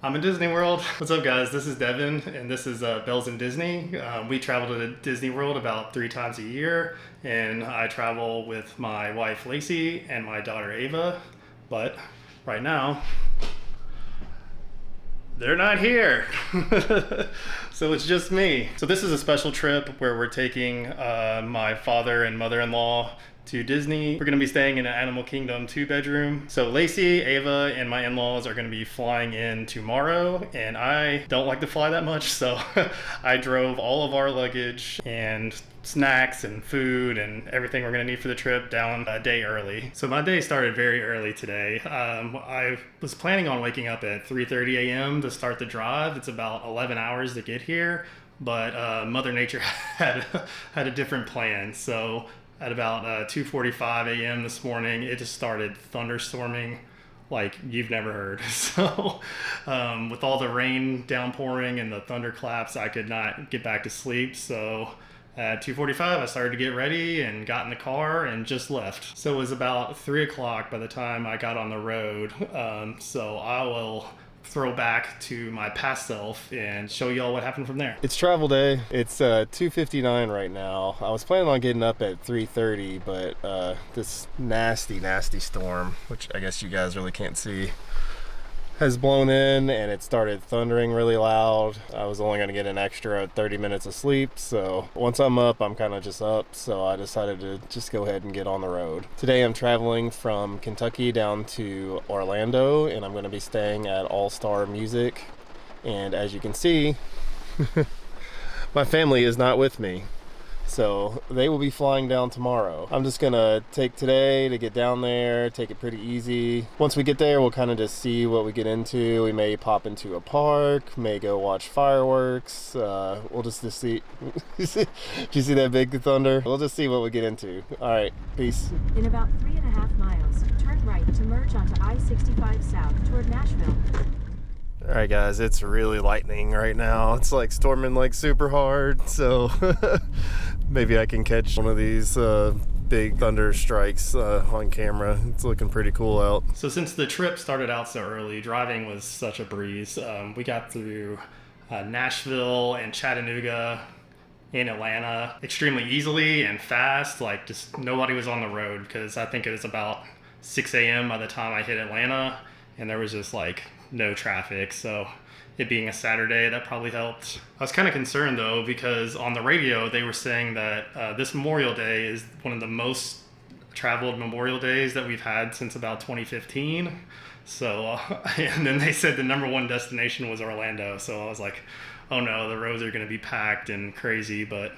I'm in Disney World. What's up, guys? This is Devin, and this is Bells in Disney. We travel to Disney World about 3 times a year, and I travel with my wife Lacey and my daughter Ava. But right now, they're not here. So it's just me. So this is a special trip where we're taking my father and mother-in-law to Disney. We're gonna be staying in an Animal Kingdom 2-bedroom. So Lacey, Ava, and my in-laws are gonna be flying in tomorrow, and I don't like to fly that much, so I drove all of our luggage and snacks and food and everything we're gonna need for the trip down a day early. So my day started very early today. I was planning on waking up at 3:30 a.m. to start the drive. It's about 11 hours to get here, but Mother Nature had a different plan. So at about 2:45 a.m. this morning, it just started thunderstorming like you've never heard. So with all the rain downpouring and the thunderclaps, I could not get back to sleep. So at 2:45, I started to get ready and got in the car and just left. So it was about 3 o'clock by the time I got on the road. So I will throw back to my past self and show y'all what happened from there. It's travel day. It's 2:59 right now. I was planning on getting up at 3:30, but this nasty storm, which I guess you guys really can't see, has blown in and it started thundering really loud. I was only going to get an extra 30 minutes of sleep, so once I'm up, I'm kind of just up, so I decided to just go ahead and get on the road. Today I'm traveling from Kentucky down to Orlando, and I'm going to be staying at All Star Music, and as you can see, my family is not with me. So they will be flying down tomorrow. I'm just gonna take today to get down there, take it pretty easy. Once we get there, we'll kind of just see what we get into. We may pop into a park, may go watch fireworks. We'll just see. Did you see that big thunder? We'll just see what we get into. All right, peace. In about 3.5 miles, turn right to merge onto I-65 South toward Nashville. All right, guys, it's really lightning right now. It's like storming like super hard, so maybe I can catch one of these big thunder strikes on camera. It's looking pretty cool out. So since the trip started out so early, driving was such a breeze. We got through Nashville and Chattanooga and Atlanta extremely easily and fast. Like, just nobody was on the road, because I think it was about 6 a.m. by the time I hit Atlanta, and there was just like no traffic. So it being a Saturday, that probably helped. I was kind of concerned though, because on the radio they were saying that this Memorial Day is one of the most traveled Memorial Days that we've had since about 2015. So and then they said the #1 destination was Orlando. So I was like, oh no, the roads are going to be packed and crazy, but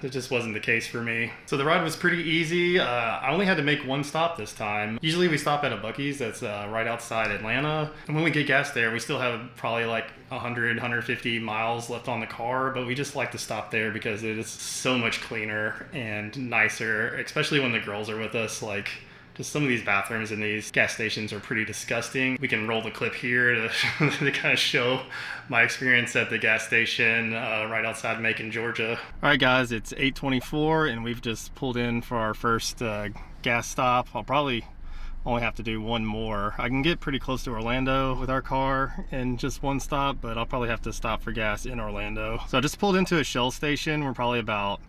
it just wasn't the case for me. So the ride was pretty easy. I only had to make one stop this time. Usually we stop at a Buc-ee's that's right outside Atlanta. And when we get gas there, we still have probably like 150 miles left on the car, but we just like to stop there because it is so much cleaner and nicer, especially when the girls are with us. Like, just some of these bathrooms in these gas stations are pretty disgusting. We can roll the clip here to kind of show my experience at the gas station right outside Macon, Georgia. All right, guys, it's 8:24 and we've just pulled in for our first gas stop. I'll probably only have to do one more. I can get pretty close to Orlando with our car in just one stop, but I'll probably have to stop for gas in Orlando. So I just pulled into a Shell station. We're probably about,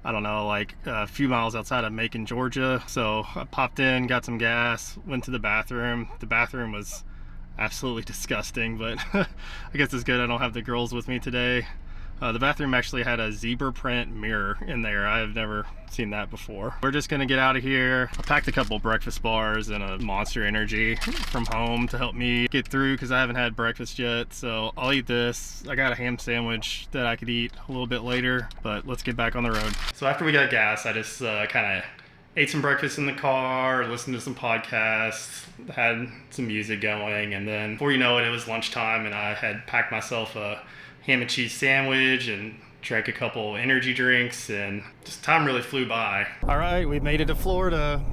I don't know, like a few miles outside of Macon, Georgia. So I popped in, got some gas, went to the bathroom. The bathroom was absolutely disgusting, but I guess it's good I don't have the girls with me today. The bathroom actually had a zebra print mirror in there. I have never seen that before. We're just gonna get out of here. I packed a couple breakfast bars and a Monster Energy from home to help me get through, because I haven't had breakfast yet. So I'll eat this. I got a ham sandwich that I could eat a little bit later, but let's get back on the road. So after we got gas, I just kind of ate some breakfast in the car, listened to some podcasts, had some music going, and then before you know it, it was lunchtime, and I had packed myself a ham and cheese sandwich and drank a couple energy drinks, and just time really flew by. All right, we made it to Florida.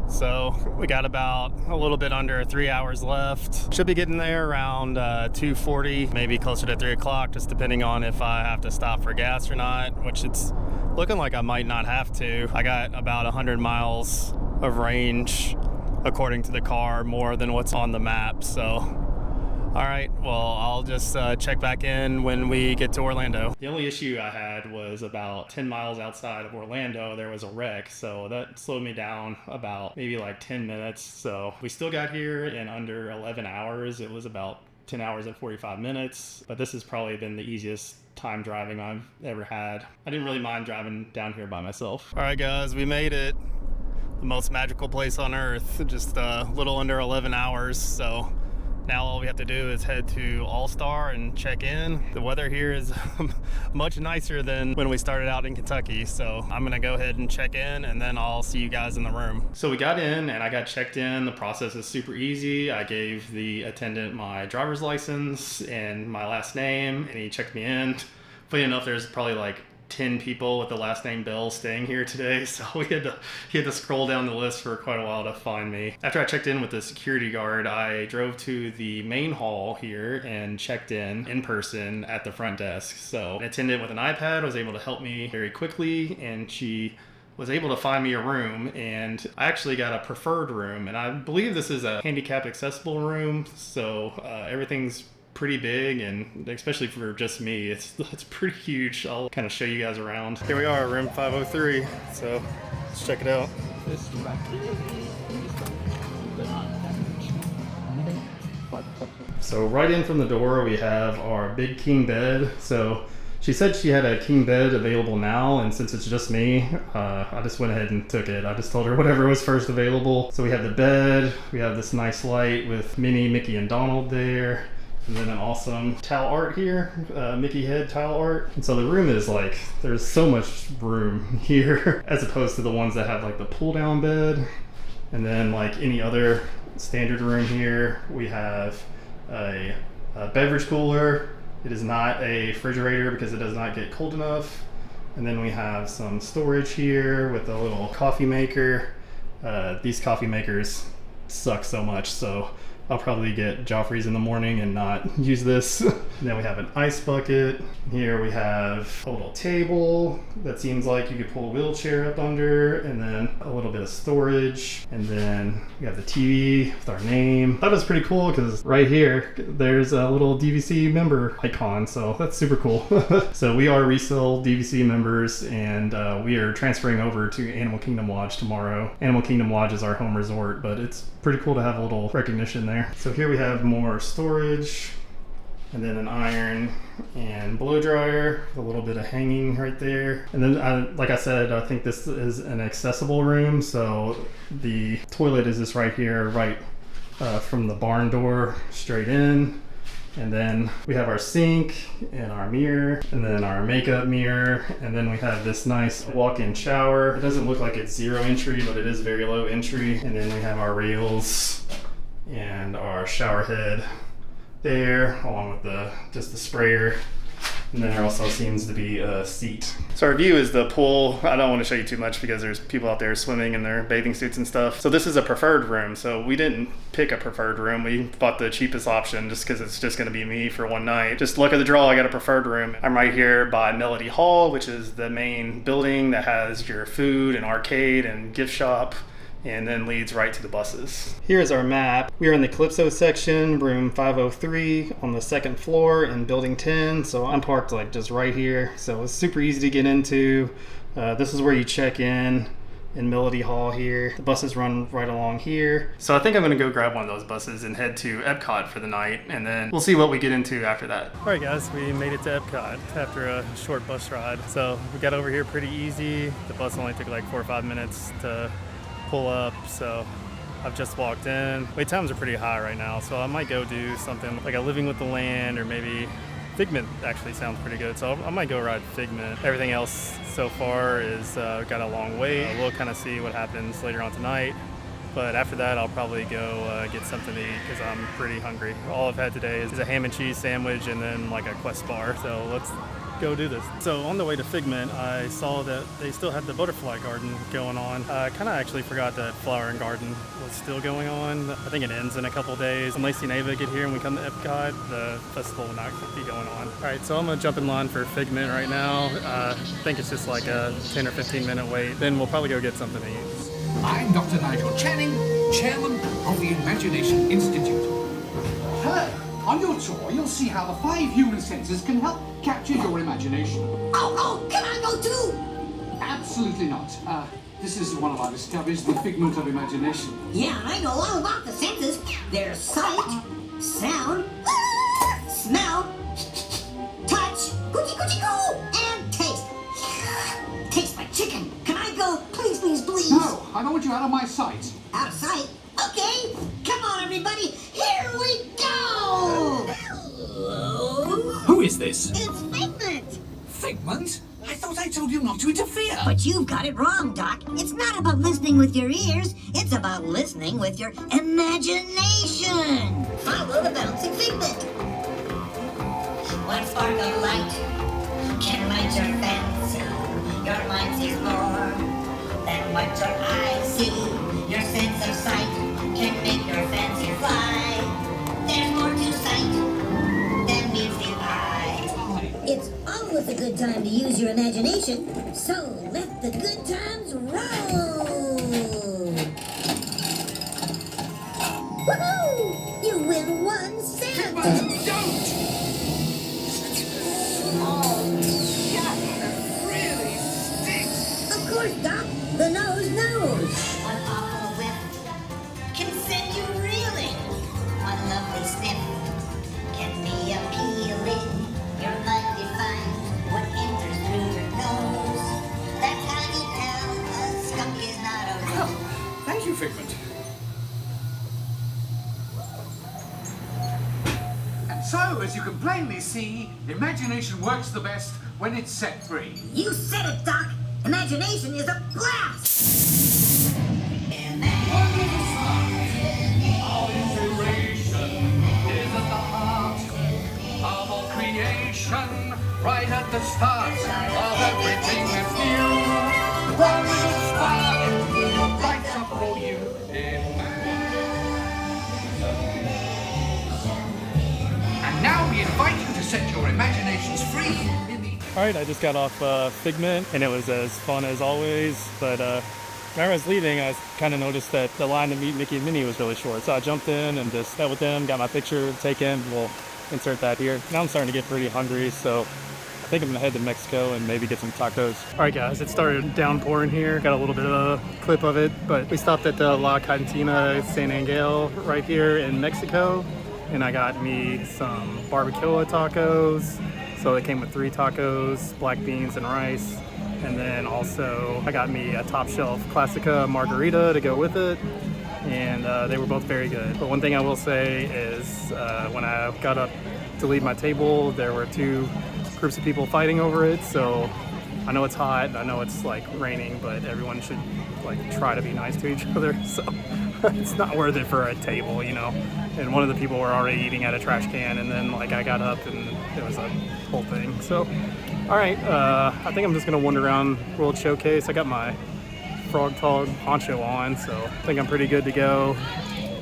So we got about a little bit under 3 hours left. Should be getting there around 2:40, maybe closer to 3 o'clock, just depending on if I have to stop for gas or not, which it's looking like I might not have to. I got about 100 miles of range according to the car, more than what's on the map. So All right, well, I'll just check back in when we get to Orlando. The only issue I had was about 10 miles outside of Orlando, there was a wreck. So that slowed me down about maybe like 10 minutes. So we still got here in under 11 hours. It was about 10 hours and 45 minutes. But this has probably been the easiest time driving I've ever had. I didn't really mind driving down here by myself. All right, guys, we made it. The most magical place on earth. Just a little under 11 hours. So now all we have to do is head to All-Star and check in. The weather here is much nicer than when we started out in Kentucky. So I'm gonna go ahead and check in and then I'll see you guys in the room. So we got in and I got checked in. The process is super easy. I gave the attendant my driver's license and my last name and he checked me in. Funny enough, there's probably like 10 people with the last name Bell staying here today, so he had to scroll down the list for quite a while to find me. After I checked in with the security guard, I drove to the main hall here and checked in person at the front desk. So an attendant with an iPad was able to help me very quickly, and she was able to find me a room, and I actually got a preferred room, and I believe this is a handicap accessible room, so everything's pretty big, and especially for just me, it's pretty huge. I'll kind of show you guys around. Here we are, room 503, so let's check it out. So right in from the door we have our big king bed. So she said she had a king bed available now, and since it's just me, I just went ahead and took it. I just told her whatever was first available. So we have the bed, we have this nice light with Minnie, Mickey, and Donald there. And then an awesome tile art here, Mickey head tile art. And so the room is like, there's so much room here as opposed to the ones that have like the pull down bed. And then like any other standard room here, we have a beverage cooler. It is not a refrigerator because it does not get cold enough. And then we have some storage here with a little coffee maker. These coffee makers suck so much, so I'll probably get Joffrey's in the morning and not use this. And then we have an ice bucket. Here we have a little table that seems like you could pull a wheelchair up under, and then a little bit of storage. And then we have the TV with our name. That was pretty cool because right here, there's a little DVC member icon. So that's super cool. So we are resale DVC members, and we are transferring over to Animal Kingdom Lodge tomorrow. Animal Kingdom Lodge is our home resort, but it's pretty cool to have a little recognition there. So here we have more storage, and then an iron and blow dryer, a little bit of hanging right there. And then, like I said, I think this is an accessible room. So the toilet is just right here, right from the barn door straight in. And then we have our sink and our mirror, and then our makeup mirror, and then we have this nice walk-in shower. It doesn't look like it's zero entry, but it is very low entry. And then we have our rails and our shower head there, along with just the sprayer. And then there also seems to be a seat. So our view is the pool. I don't want to show you too much because there's people out there swimming in their bathing suits and stuff. So this is a preferred room. So we didn't pick a preferred room. We bought the cheapest option just because it's just going to be me for one night. Just luck of the draw, I got a preferred room. I'm right here by Melody Hall, which is the main building that has your food and arcade and gift shop, and then leads right to the buses. Here's our map. We are in the Calypso section, room 503 on the second floor in building 10. So I'm parked like just right here. So it's super easy to get into. This is where you check in Melody Hall here. The buses run right along here. So I think I'm gonna go grab one of those buses and head to Epcot for the night, and then we'll see what we get into after that. All right guys, we made it to Epcot after a short bus ride. So we got over here pretty easy. The bus only took like 4 or 5 minutes to pull up, so I've just walked in. Wait times are pretty high right now, so I might go do something like a Living with the Land, or maybe Figment actually sounds pretty good, so I might go ride Figment. Everything else so far is got a long wait. We'll kind of see what happens later on tonight, but after that I'll probably go get something to eat because I'm pretty hungry. All I've had today is a ham and cheese sandwich and then like a Quest bar, so let's go do this. So on the way to Figment, I saw that they still had the butterfly garden going on. I kind of actually forgot that flower and garden was still going on. I think it ends in a couple days. When Lacey and Ava get here and we come to Epcot, the festival will not be going on. All right, so I'm gonna jump in line for Figment right now. I think it's just like a 10 or 15 minute wait. Then we'll probably go get something to eat. I'm Dr. Nigel Channing, Chairman of the Imagination Institute. Hello, On your tour, you'll see how the 5 human senses can help capture your imagination. Oh, can I go too? Absolutely not. This is one of our discoveries, the figment of imagination. Yeah, I know all about the senses. There's sight, sound, smell, touch, coochie coochie coo, and taste. Tastes like chicken. Can I go? Please, please, please. No, I don't want you out of my sight. Out of sight? Okay. Come on, everybody. Here we go. Who is this? It's Figment. Figment? I thought I told you not to interfere. But you've got it wrong, Doc. It's not about listening with your ears. It's about listening with your imagination. Follow the bouncing figment. One spark of light can light your fancy. Your mind sees more than what your eyes see. Your sense of sight can make your fancy fly. There's more to sight than meets the eye. It's always a good time to use your imagination, so let the good times roll! Woohoo! You win 1 cent! Don't! Oh, yeah, that really stinks. Of course, Doc, the nose knows. One awful whiff can send you reeling. One lovely sniff can be appealing. You're undefined, what enters through your nose. That's how you tell a skunk is not a rose. Thank you, Figment. And so, as you can plainly see, imagination works the best when it's set free. You said it, Doc. Imagination is a blast. All inspiration is at the heart of all creation, right at the start of everything that's new. One little spark lights up for you. And now we invite you to set your imaginations free in the All right, I just got off Figment, and it was as fun as always. But whenever I was leaving, I kind of noticed that the line to meet Mickey and Minnie was really short. So I jumped in and just met with them, got my picture taken. We'll insert that here. Now I'm starting to get pretty hungry, so I think I'm gonna head to Mexico and maybe get some tacos. All right, guys, it started downpouring here. Got a little bit of a clip of it, but we stopped at the La Cantina San Angel right here in Mexico, and I got me some barbacoa tacos. So it came with 3 tacos, black beans and rice. And then also I got me a top shelf Classica margarita to go with it. And they were both very good. But one thing I will say is when I got up to leave my table, there were 2 groups of people fighting over it. So I know it's hot, I know it's like raining, but everyone should like try to be nice to each other. So it's not worth it for a table, you know. And one of the people were already eating at a trash can, and then like I got up and it was a whole thing. So all right, I think I'm just gonna wander around World Showcase. I got my Frog Tog poncho on, so I think I'm pretty good to go,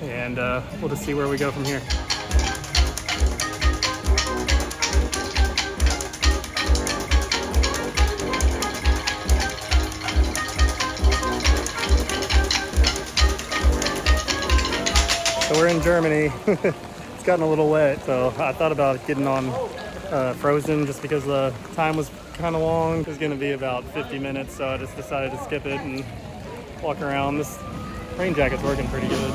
and we'll just see where we go from here. So we're in Germany. It's gotten a little wet, so I thought about getting on Frozen just because the time was kind of long. It was going to be about 50 minutes, so I just decided to skip it and walk around. This rain jacket's working pretty good.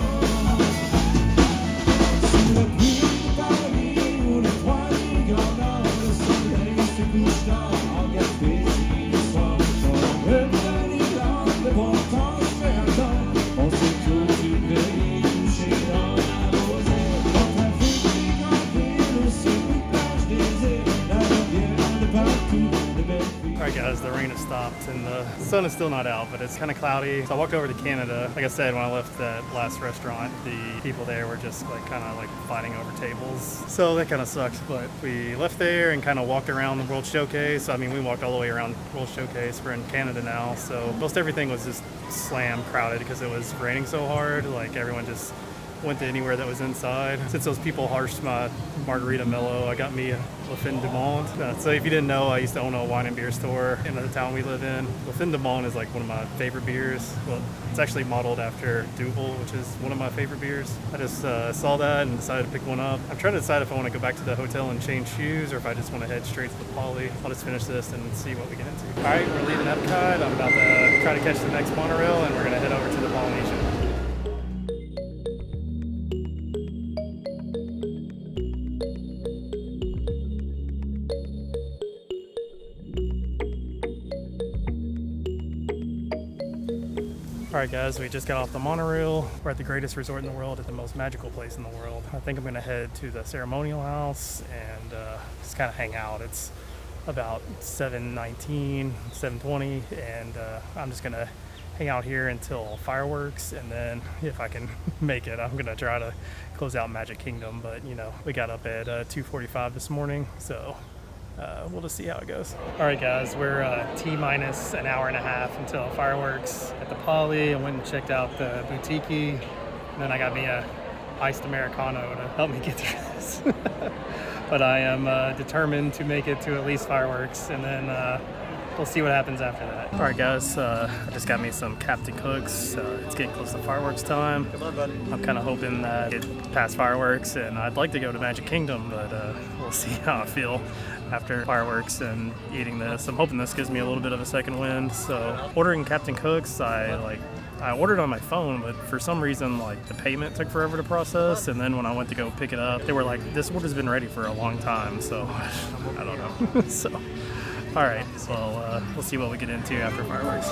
Alright guys, the rain has stopped and the sun is still not out, but it's kind of cloudy. So I walked over to Canada. Like I said, when I left that last restaurant, the people there were just like kind of like fighting over tables. So that kind of sucks, but we left there and kind of walked around the World Showcase. I mean, we walked all the way around World Showcase. We're in Canada now, so most everything was just slam crowded because it was raining so hard. Like everyone just went to anywhere that was inside. Since those people harshed my margarita mellow, I got me a Le Fin du Monde. So if you didn't know, I used to own a wine and beer store in the town we live in. Le Fin du Monde is like one of my favorite beers. Well, it's actually modeled after Duvel, which is one of my favorite beers. I just saw that and decided to pick one up. I'm trying to decide if I want to go back to the hotel and change shoes or if I just want to head straight to the Poly. I'll just finish this and see what we get into. All right, we're leaving Epcot. I'm about to try to catch the next monorail and we're going to head over to the Polynesian. Alright guys, we just got off the monorail. We're at the greatest resort in the world, at the most magical place in the world. I think I'm going to head to the ceremonial house and just kind of hang out. It's about 7:19, 7:20, and I'm just going to hang out here until fireworks, and then if I can make it, I'm going to try to close out Magic Kingdom. But you know, we got up at 2:45 this morning, so we'll just see how it goes. All right, guys, we're T-minus an hour and a half until fireworks at the Poly. I went and checked out the boutique, and then I got me a iced Americano to help me get through this. But I am determined to make it to at least fireworks, and then we'll see what happens after that. All right, guys, I just got me some Captain Cook's. It's getting close to fireworks time. Come on, buddy. I'm kind of hoping that it past fireworks, and I'd like to go to Magic Kingdom, but we'll see how I feel after fireworks and eating this. I'm hoping this gives me a little bit of a second wind. So ordering Captain Cook's, I ordered on my phone, but for some reason like the payment took forever to process, and then when I went to go pick it up, they were like, this order's been ready for a long time, so I don't know. So all right, well we'll see what we get into after fireworks.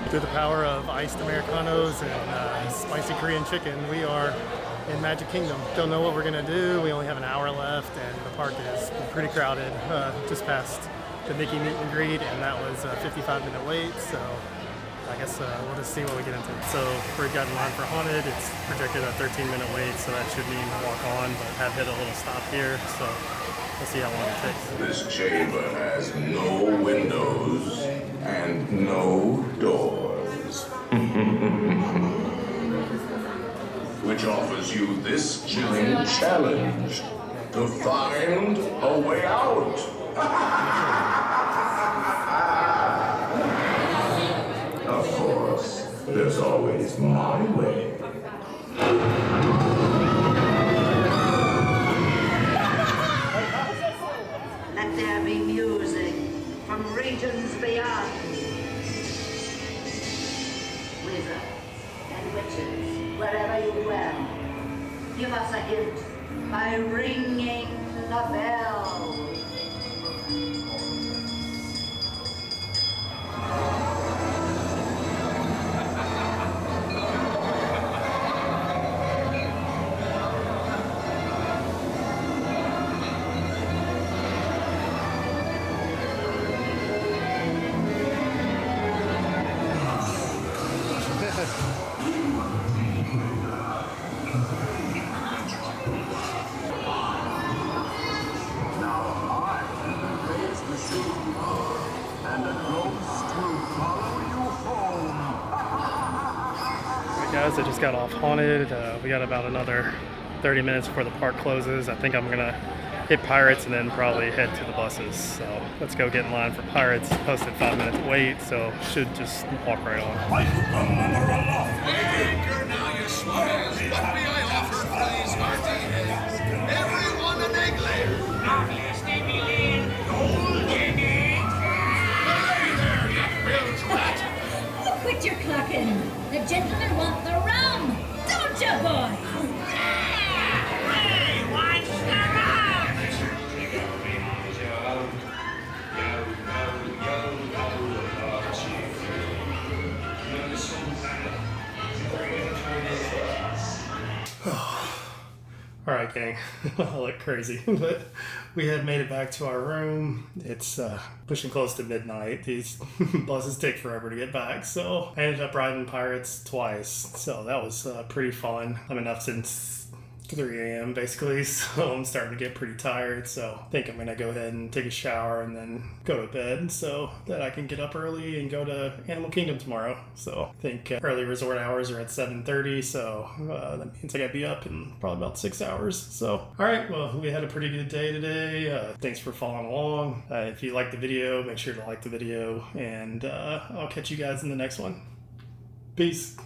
Through the power of iced Americanos and spicy Korean chicken, we are in Magic Kingdom. Don't know what we're gonna do. We only have an hour left and the park is pretty crowded. Just past the Mickey meet and greet, and that was a 55-minute wait, so I guess we'll just see what we get into. So we've got in line for Haunted. It's projected a 13-minute wait, so that should mean walk on, but have hit a little stop here, so we'll see how long it takes. This chamber has no windows and no doors, which offers you this chilling challenge to find a way out. Of course, there's always my way. Let there be music from regions beyond. Wizards and witches, wherever you dwell, give us a hint by ringing the bell. Alright guys, I just got off Haunted. We got about another 30 minutes before the park closes. I think I'm gonna hit Pirates and then probably head to the buses. So let's go get in line for Pirates. Posted 5 minutes wait, so should just walk right on. Anchor now, you swells. What may I offer for these hearty heads? Everyone an egg layer. Hey there, you bilge rat. Oh, quit your clucking. The gentlemen want the rum. Don't you, boy? Hey, what's the rum? Alright gang, I look crazy, but we had made it back to our room. It's pushing close to midnight. These buses take forever to get back, so I ended up riding Pirates twice, so that was pretty fun. I've been up since 3 a.m. basically, so I'm starting to get pretty tired, so I think I'm gonna go ahead and take a shower and then go to bed so that I can get up early and go to Animal Kingdom tomorrow. So I think early resort hours are at 7:30, so that means I gotta be up in probably about 6 hours. So alright, well, we had a pretty good day today. Thanks for following along. If you liked the video, make sure to like the video, and I'll catch you guys in the next one. Peace.